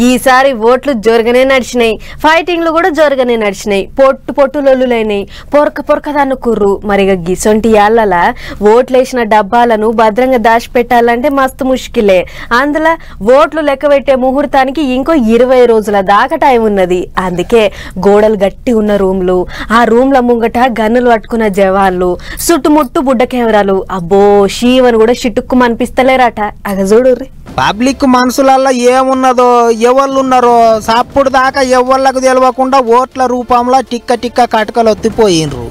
ఈసారి ఓట్లు జోరుగానే నడిచినాయి, ఫైటింగ్లు కూడా జోరుగానే నడిచినాయి, పొట్టు లొల్లులైనాయి, పొరక దాన్నుకుర్రు. మరిగా గిసొంటి యాళ్ళ ఓట్లేసిన డబ్బాలను భద్రంగా దాచిపెట్టాలంటే మస్తు ముష్కిలే. అందులో ఓట్లు లెక్క పెట్టే ముహూర్తానికి ఇంకో 20 రోజుల దాకా టైం ఉన్నది. అందుకే గోడలు గట్టి ఉన్న రూమ్లు, ఆ రూమ్ల ముంగట గన్నులు పట్టుకున్న జవాన్లు, చుట్టుముట్టు బుడ్డ కెమెరాలు, అబ్బో షీవను కూడా చిటుక్కు అనిపిస్తలేరట. అగ చూడుర్రి. పబ్లిక్ మనసులల్లో ఏమున్నదో ఎవళ్ళున్నారో సప్పుడు దాకా ఎవళ్ళకు తెలియకుండా ఓట్ల రూపంలో టిక్క కటకలు ఒత్తిపోయినరు.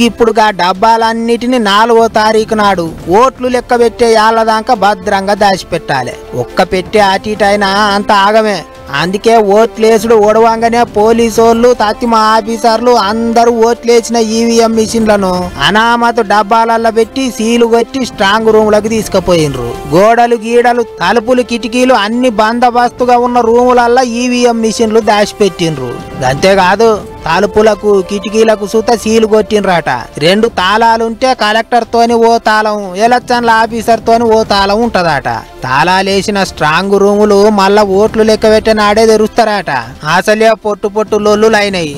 ఇప్పుడు డబ్బాలన్నిటిని 4వ తారీఖు నాడు ఓట్లు లెక్క పెట్టే యాళ్ళ దాకా భద్రంగా దాచిపెట్టాలి. ఒక్క పెట్టే అటు ఇటు అయినా అంత ఆగమే. అందుకే ఓట్లేసుడు ఓడవంగానే పోలీసోళ్ళు, తత్తిమ ఆఫీసర్లు అందరూ ఓట్లేసిన ఈవీఎం మిషన్లను అనామత డబ్బాలల్లో పెట్టి సీలు కొట్టి స్ట్రాంగ్ రూములకు తీసుకుపోయినరు. గోడలు గీడలు తలుపులు కిటికీలు అన్ని బందోబస్తుగా ఉన్న రూములల్లో ఈవీఎం మిషన్లు దాచిపెట్టిండ్రు. అంతేకాదు తలుపులకు కిటికీలకు సుత సీలు కొట్టినరాట. 2 తాళాలుంటే కలెక్టర్ తోని ఓ తాళం, ఎలక్షన్ల ఆఫీసర్ తోని ఓ తాళం ఉంటదట. తాళాలేసిన స్ట్రాంగ్ రూములు మళ్ళా ఓట్లు లెక్క పెట్టినాడే తెరుస్తారట. అసలే పొట్టు లొల్లులైనాయి.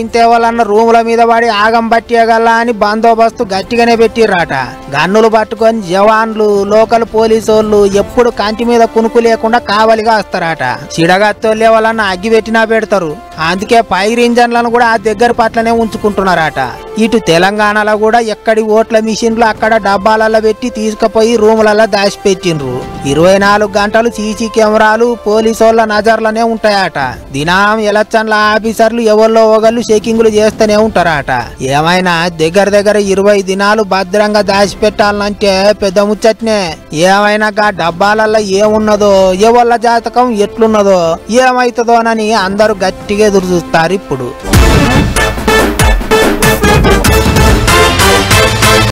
ఇంతే వాళ్ళన్న రూముల మీద పడి ఆగం పట్టేయగల్లా అని బందోబస్తు గట్టిగానే పెట్టిర్రాట. గన్నులు పట్టుకొని జవాన్లు, లోకల్ పోలీసోళ్ళు ఎప్పుడు కంటి మీద కునుకు లేకుండా కావలిగా వస్తారట. చిడగత్తోళ్ళే వాళ్ళన్న అగ్గి పెట్టినా పెడతారు. అందుకే ఫైర్ ఇంజన్లను కూడా ఆ దగ్గర పట్లనే ఉంచుకుంటున్నారట. ఇటు తెలంగాణలో కూడా ఎక్కడి ఓట్ల మిషన్లు అక్కడ డబ్బాలలో పెట్టి తీసుకుపోయి రూములలో దాచిపెట్టిండ్రు. 24 గంటలు సీసీ కెమెరాలు పోలీసోళ్ళ నజర్లనే ఉంటాయట. దినం ఎలక్షన్ల ఆఫీసర్లు ఎవరిలో ఒకళ్ళు చెకింగ్లు చేస్తూనే ఉంటారట. ఏమైనా దగ్గర 20 దినాలు భద్రంగా దాచిపెట్టాలంటే పెద్ద ముచ్చట్నే. ఏమైనా డబ్బాలలో ఏమున్నదో, ఎవళ్ళ జాతకం ఎట్లున్నదో, ఏమైతుందోనని అందరూ గట్టిగా ఎదురు చూస్తారు ఇప్పుడు.